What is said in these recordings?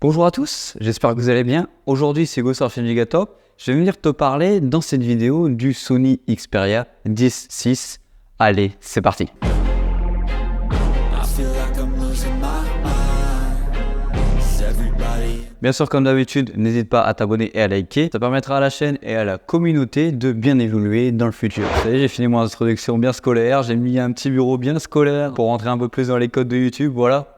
Bonjour à tous, j'espère que vous allez bien. Aujourd'hui c'est Hugo sur la chaîne Gigatop. Je vais venir te parler dans cette vidéo du Sony Xperia 10.6. Allez, c'est parti. Bien sûr, comme d'habitude, n'hésite pas à t'abonner et à liker. Ça permettra à la chaîne et à la communauté de bien évoluer dans le futur. Vous savez, j'ai fini mon introduction bien scolaire. J'ai mis un petit bureau bien scolaire pour rentrer un peu plus dans les codes de YouTube, voilà.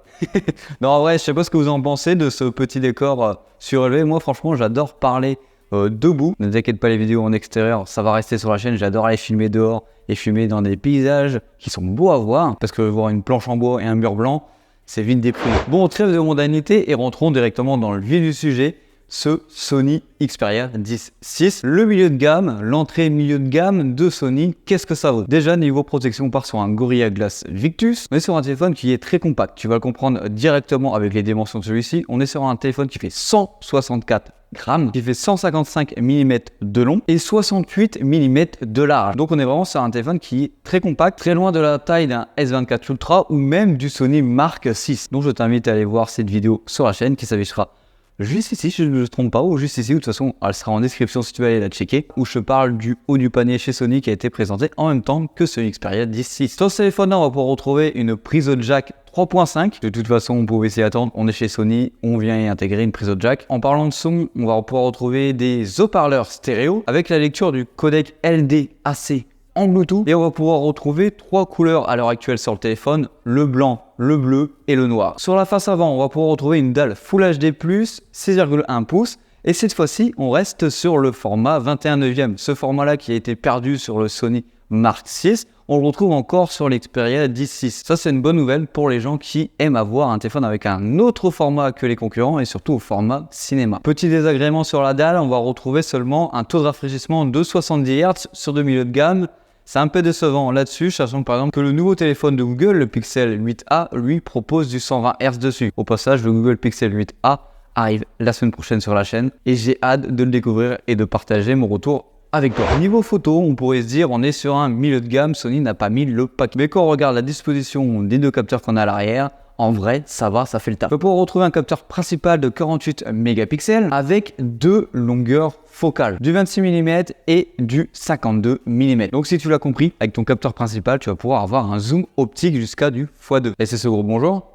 Non, en vrai, je sais pas ce que vous en pensez de ce petit décor surélevé. Moi, franchement, j'adore parler debout. Ne t'inquiète pas, les vidéos en extérieur, ça va rester sur la chaîne. J'adore aller filmer dehors et filmer dans des paysages qui sont beaux à voir. Parce que voir une planche en bois et un mur blanc, c'est vite déprimant. Bon, trêve de mondanité et rentrons directement dans le vif du sujet. Ce Sony Xperia 10.6, le milieu de gamme, l'entrée milieu de gamme de Sony, qu'est-ce que ça vaut? Déjà, niveau protection, on part sur un Gorilla Glass Victus. On est sur un téléphone qui est très compact. Tu vas le comprendre directement avec les dimensions de celui-ci. On est sur un téléphone qui fait 164 grammes, qui fait 155 mm de long et 68 mm de large. Donc on est vraiment sur un téléphone qui est très compact, très loin de la taille d'un S24 Ultra ou même du Sony Mark 6. Donc je t'invite à aller voir cette vidéo sur la chaîne qui s'affichera juste ici, si je ne me trompe pas, ou juste ici, de toute façon, elle sera en description si tu veux aller la checker, où je parle du haut du panier chez Sony qui a été présenté en même temps que ce Xperia 10.6. Sur ce téléphone-là, on va pouvoir retrouver une prise de jack 3.5. De toute façon, on pouvait s'y attendre, on est chez Sony, on vient y intégrer une prise de jack. En parlant de son, on va pouvoir retrouver des haut-parleurs stéréo avec la lecture du codec LDAC en Bluetooth et on va pouvoir retrouver trois couleurs à l'heure actuelle sur le téléphone, le blanc, le bleu et le noir. Sur la face avant, on va pouvoir retrouver une dalle Full HD+, 6,1 pouces et cette fois-ci, on reste sur le format 21/9. Ce format-là qui a été perdu sur le Sony Mark 6, on le retrouve encore sur l'Xperia 10.6. Ça, c'est une bonne nouvelle pour les gens qui aiment avoir un téléphone avec un autre format que les concurrents et surtout au format cinéma. Petit désagrément sur la dalle, on va retrouver seulement un taux de rafraîchissement de 70 Hz sur de milieu de gamme. C'est un peu décevant là-dessus, sachant par exemple que le nouveau téléphone de Google, le Pixel 8a, lui propose du 120 Hz dessus. Au passage, le Google Pixel 8a arrive la semaine prochaine sur la chaîne et j'ai hâte de le découvrir et de partager mon retour avec toi. Niveau photo, on pourrait se dire on est sur un milieu de gamme, Sony n'a pas mis le paquet. Mais quand on regarde la disposition des deux capteurs qu'on a à l'arrière, en vrai, ça va, ça fait le taf. On peut pouvoir retrouver un capteur principal de 48 mégapixels avec deux longueurs focales, du 26 mm et du 52 mm. Donc si tu l'as compris, avec ton capteur principal, tu vas pouvoir avoir un zoom optique jusqu'à du x2. Et c'est ce gros bonjour.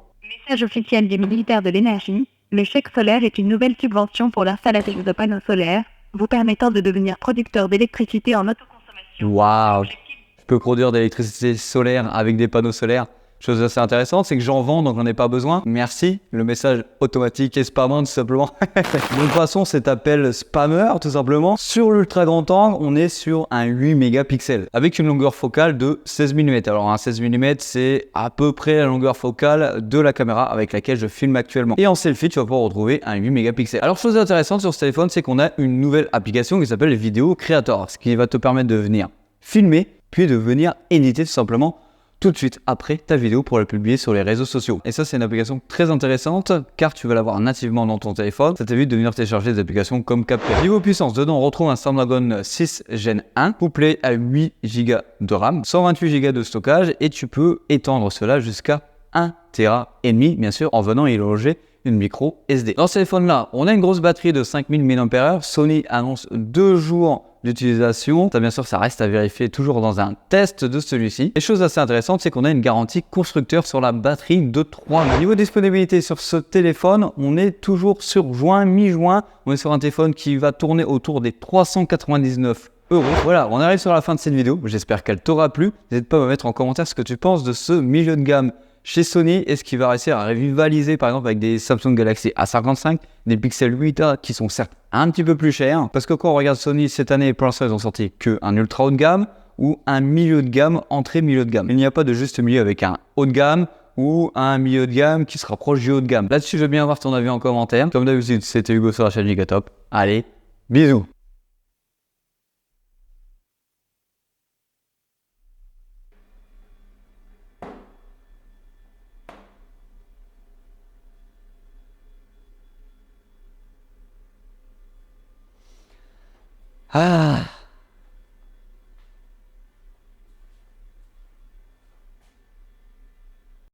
Message officiel du ministère de l'Énergie. Le chèque solaire est une nouvelle subvention pour l'installation de panneaux solaires, vous permettant de devenir producteur d'électricité en autoconsommation. Waouh! Je peux produire de l'électricité solaire avec des panneaux solaires. Chose assez intéressante, c'est que j'en vends, donc j'en ai pas besoin. Merci. Le message automatique est spammant, tout simplement. De toute façon, cet appel spammer, tout simplement. Sur l'ultra grand angle, on est sur un 8 mégapixels avec une longueur focale de 16 mm. Alors, un 16 mm, c'est à peu près la longueur focale de la caméra avec laquelle je filme actuellement. Et en selfie, tu vas pouvoir retrouver un 8 mégapixels. Alors, chose intéressante sur ce téléphone, c'est qu'on a une nouvelle application qui s'appelle Vidéo Creator, ce qui va te permettre de venir filmer, puis de venir éditer tout simplement tout de suite après ta vidéo pour la publier sur les réseaux sociaux. Et ça, c'est une application très intéressante car tu vas l'avoir nativement dans ton téléphone. Ça t'évite de venir télécharger des applications comme CapCut. Niveau puissance, dedans, on retrouve un Snapdragon 6 Gen 1 couplé à 8 Go de RAM, 128 Go de stockage et tu peux étendre cela jusqu'à 1,5 Tera, bien sûr, en venant y loger une micro SD. Dans ce téléphone-là, on a une grosse batterie de 5000 mAh. Sony annonce 2 jours d'utilisation. Bien sûr, ça reste à vérifier toujours dans un test de celui-ci. Et chose assez intéressante, c'est qu'on a une garantie constructeur sur la batterie de 3 mois. Niveau disponibilité sur ce téléphone, on est toujours sur juin, mi-juin. On est sur un téléphone qui va tourner autour des 399 €. Voilà, on arrive sur la fin de cette vidéo. J'espère qu'elle t'aura plu. N'hésite pas à me mettre en commentaire ce que tu penses de ce milieu de gamme chez Sony. Est-ce qu'il va réussir à rivaliser par exemple avec des Samsung Galaxy A55, des Pixel 8a qui sont certes un petit peu plus chers? Parce que quand on regarde Sony cette année, pour l'instant ils ont sorti qu'un ultra haut de gamme ou un milieu de gamme, entrée milieu de gamme. Il n'y a pas de juste milieu avec un haut de gamme ou un milieu de gamme qui se rapproche du haut de gamme. Là-dessus, je veux bien avoir ton avis en commentaire. Comme d'habitude, c'était Hugo sur la chaîne Gigatop. Allez, bisous! Ah